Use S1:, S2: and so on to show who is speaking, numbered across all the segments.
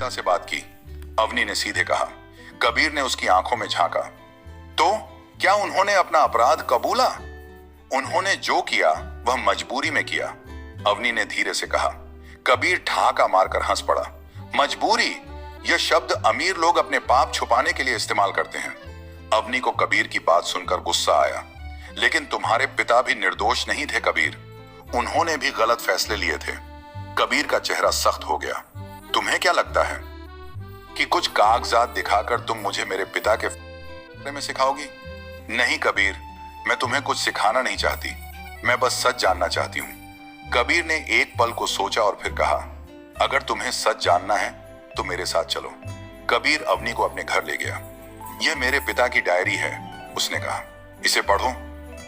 S1: पिता से बात की, अवनी ने सीधे कहा। कबीर ने उसकी आंखों में झांका। तो क्या उन्होंने अपना अपराध कबूला? उन्होंने जो किया वह मजबूरी में किया, अवनी ने धीरे से कहा। कबीर ठहाका मारकर हंस पड़ा। मजबूरी? यह शब्द अमीर लोग अपने पाप छुपाने के लिए इस्तेमाल करते हैं। अवनी को कबीर की बात सुनकर गुस्सा आया। लेकिन तुम्हारे पिता भी निर्दोष नहीं थे कबीर, उन्होंने भी गलत फैसले लिए थे। कबीर का चेहरा सख्त हो गया। तुम्हें क्या लगता है कि कुछ कागजात दिखाकर तुम मुझे मेरे पिता के बारे में सिखाओगी? नहीं कबीर, मैं तुम्हें कुछ सिखाना नहीं चाहती, मैं बस सच जानना चाहती हूं। कबीर ने एक पल को सोचा और फिर कहा, अगर तुम्हें सच जानना है तो मेरे साथ चलो। कबीर अवनी को अपने घर ले गया। यह मेरे पिता की डायरी है, उसने कहा, इसे पढ़ो।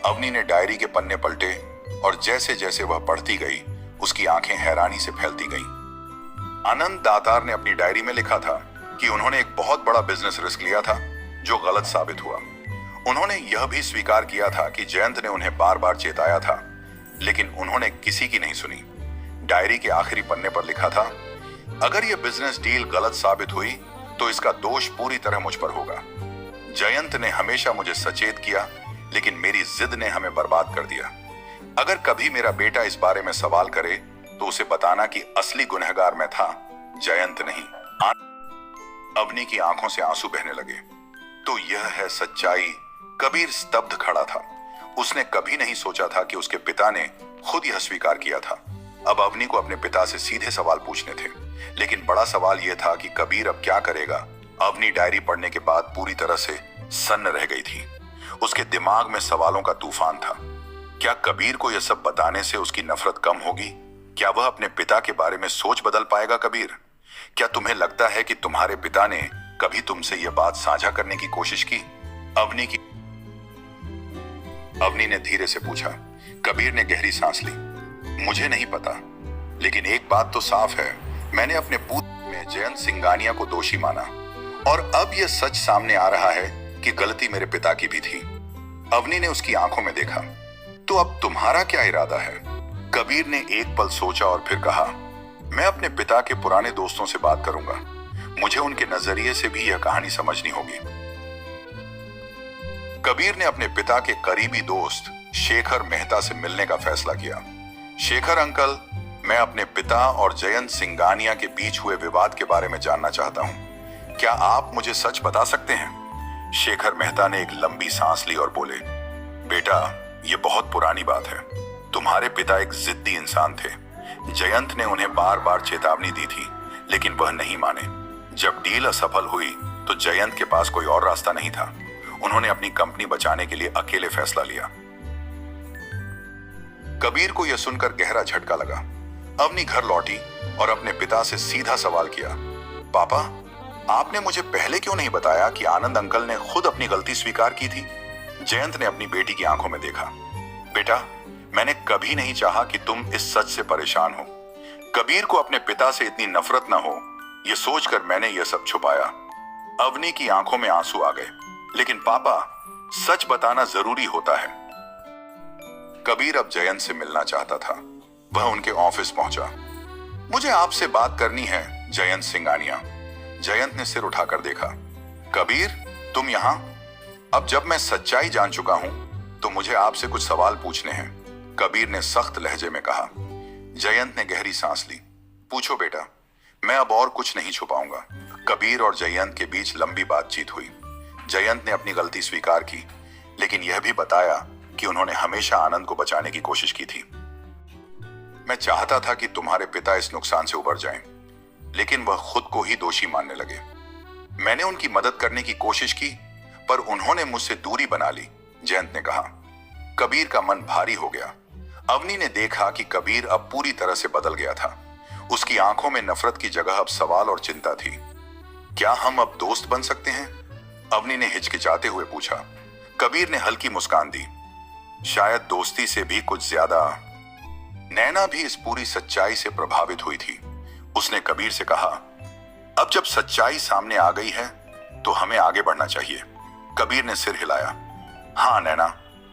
S1: अवनी ने डायरी के पन्ने पलटे और जैसे जैसे वह पढ़ती गई उसकी आंखें हैरानी से फैलती गईं। आनंद दातार ने अपनी डायरी में लिखा था कि उन्होंने एक बहुत बड़ा बिजनेस रिस्क लिया था जो गलत साबित हुआ। उन्होंने यह भी स्वीकार किया था कि जयंत ने उन्हें बार बार चेताया था, लेकिन उन्होंने किसी की नहीं सुनी। डायरी के आखिरी पन्ने पर लिखा था, अगर यह बिजनेस डील गलत साबित हुई तो इसका दोष पूरी तरह मुझ पर होगा। जयंत ने हमेशा मुझे सचेत किया, लेकिन मेरी जिद ने हमें बर्बाद कर दिया। अगर कभी मेरा बेटा इस बारे में सवाल करे तो उसे बताना कि असली गुनहगार मैं था, जयंत नहीं। अवनी की आंखों से आंसू बहने लगे। तो यह है सच्चाई? कबीर स्तब्ध खड़ा था। उसने कभी नहीं सोचा था कि उसके पिता ने खुद यह स्वीकार किया था। अब अवनी को अपने पिता से सीधे सवाल पूछने थे, लेकिन बड़ा सवाल यह था कि कबीर अब क्या करेगा। अवनी डायरी पढ़ने के बाद पूरी तरह से सन्न रह गई थी। उसके दिमाग में सवालों का तूफान था। क्या कबीर को यह सब बताने से उसकी नफरत कम होगी? क्या वह अपने पिता के बारे में सोच बदल पाएगा? कबीर, क्या तुम्हें लगता है कि तुम्हारे पिता ने कभी तुमसे यह बात साझा करने की कोशिश की? अवनी ने धीरे से पूछा। कबीर ने गहरी सांस ली। मुझे नहीं पता, लेकिन एक बात तो साफ है, मैंने अपने पुत्र में जयंत सिंघानिया को दोषी माना और अब यह सच सामने आ रहा है कि गलती मेरे पिता की भी थी। अवनी ने उसकी आंखों में देखा। तो अब तुम्हारा क्या इरादा है? कबीर ने एक पल सोचा और फिर कहा, मैं अपने पिता के पुराने दोस्तों से बात करूंगा। मुझे उनके नजरिए से भी यह कहानी समझनी होगी। कबीर ने अपने पिता के करीबी दोस्त शेखर मेहता से मिलने का फैसला किया। शेखर अंकल, मैं अपने पिता और जयंत सिंघानिया के बीच हुए विवाद के बारे में जानना चाहता हूं। क्या आप मुझे सच बता सकते हैं? शेखर मेहता ने एक लंबी सांस ली और बोले, बेटा, यह बहुत पुरानी बात है। तुम्हारे पिता एक जिद्दी इंसान थे। जयंत ने उन्हें बार बार चेतावनी दी थी, लेकिन वह नहीं माने। जब डील असफल हुई तो जयंत के पास कोई और रास्ता नहीं था। उन्होंने अपनी कंपनी बचाने के लिए अकेले फैसला लिया। कबीर को यह सुनकर गहरा झटका लगा। अवनी घर लौटी और अपने पिता से सीधा सवाल किया, पापा, आपने मुझे पहले क्यों नहीं बताया कि आनंद अंकल ने खुद अपनी गलती स्वीकार की थी? जयंत ने अपनी बेटी की आंखों में देखा। बेटा, मैंने कभी नहीं चाहा कि तुम इस सच से परेशान हो। कबीर को अपने पिता से इतनी नफरत न हो, यह सोचकर मैंने यह सब छुपाया। अवनी की आंखों में आंसू आ गए। लेकिन पापा, सच बताना जरूरी होता है। कबीर अब जयंत से मिलना चाहता था। वह उनके ऑफिस पहुंचा। मुझे आपसे बात करनी है, जयंत सिंघानिया। जयंत ने सिर उठाकर देखा। कबीर, तुम यहां? अब जब मैं सच्चाई जान चुका हूं तो मुझे आपसे कुछ सवाल पूछने हैं, कबीर ने सख्त लहजे में कहा। जयंत ने गहरी सांस ली। पूछो बेटा, मैं अब और कुछ नहीं छुपाऊंगा। कबीर और जयंत के बीच लंबी बातचीत हुई। जयंत ने अपनी गलती स्वीकार की, लेकिन यह भी बताया कि उन्होंने हमेशा आनंद को बचाने की कोशिश की थी। मैं चाहता था कि तुम्हारे पिता इस नुकसान से उबर जाएं, लेकिन वह खुद को ही दोषी मानने लगे। मैंने उनकी मदद करने की कोशिश की, पर उन्होंने मुझसे दूरी बना ली, जयंत ने कहा। कबीर का मन भारी हो गया। अवनी ने देखा कि कबीर अब पूरी तरह से बदल गया था। उसकी आंखों में नफरत की जगह अब सवाल और चिंता थी। क्या हम अब दोस्त बन सकते हैं? अवनी ने हिचकिचाते हुए पूछा। कबीर ने हल्की मुस्कान दी। शायद दोस्ती से भी कुछ ज्यादा। नैना भी इस पूरी सच्चाई से प्रभावित हुई थी। उसने कबीर से कहा, अब जब सच्चाई सामने आ गई है तो हमें आगे बढ़ना चाहिए। कबीर ने सिर हिलाया। हाँ नैना,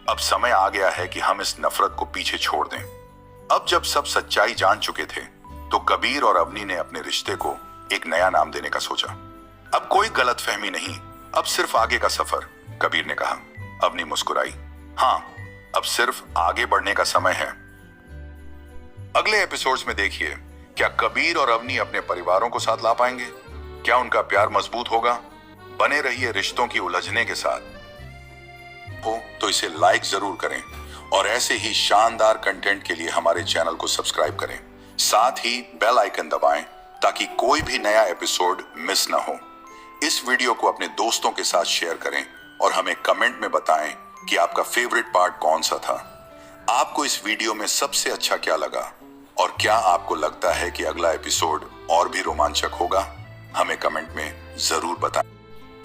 S1: अब समय आ गया है कि हम इस नफरत को पीछे छोड़ दें। अब जब सब सच्चाई जान चुके थे तो कबीर और अवनी ने अपने रिश्ते को एक नया नाम देने का सोचा। अब कोई गलतफहमी नहीं, अब सिर्फ आगे का सफर, कबीर ने कहा। अवनी मुस्कुराई। हाँ, अब सिर्फ आगे बढ़ने का समय है। अगले एपिसोड्स में देखिए, क्या कबीर और अवनी अपने परिवारों को साथ ला पाएंगे? क्या उनका प्यार मजबूत होगा? बने रहिए रिश्तों की उलझने के साथ। हो तो इसे लाइक जरूर करें और ऐसे ही शानदार कंटेंट के लिए हमारे चैनल को सब्सक्राइब करें। साथ ही बेल आइकन दबाएं ताकि कोई भी नया एपिसोड मिस ना हो। इस वीडियो को अपने दोस्तों के साथ शेयर करें और हमें कमेंट में बताएं कि आपका फेवरेट पार्ट कौन सा था। आपको इस वीडियो में सबसे अच्छा क्या लगा और क्या आपको लगता है कि अगला एपिसोड और भी रोमांचक होगा? हमें कमेंट में जरूर बताएं।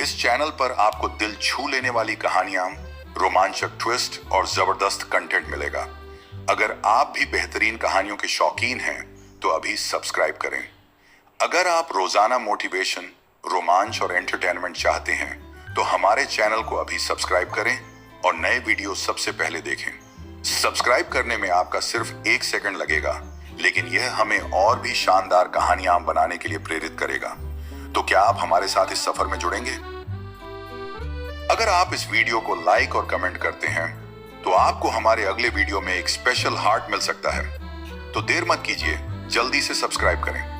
S1: इस चैनल पर आपको दिल छू लेने वाली कहानियां, रोमांचक ट्विस्ट और जबरदस्त कंटेंट मिलेगा। अगर आप भी बेहतरीन कहानियों के शौकीन हैं तो अभी सब्सक्राइब करें। अगर आप रोजाना मोटिवेशन, रोमांच और एंटरटेनमेंट चाहते हैं तो हमारे चैनल को अभी सब्सक्राइब करें और नए वीडियो सबसे पहले देखें। सब्सक्राइब करने में आपका सिर्फ 1 सेकंड लगेगा, लेकिन यह हमें और भी शानदार कहानियां बनाने के लिए प्रेरित करेगा। तो क्या आप हमारे साथ इस सफर में जुड़ेंगे? अगर आप इस वीडियो को लाइक और कमेंट करते हैं तो आपको हमारे अगले वीडियो में एक स्पेशल हार्ट मिल सकता है। तो देर मत कीजिए, जल्दी से सब्सक्राइब करें।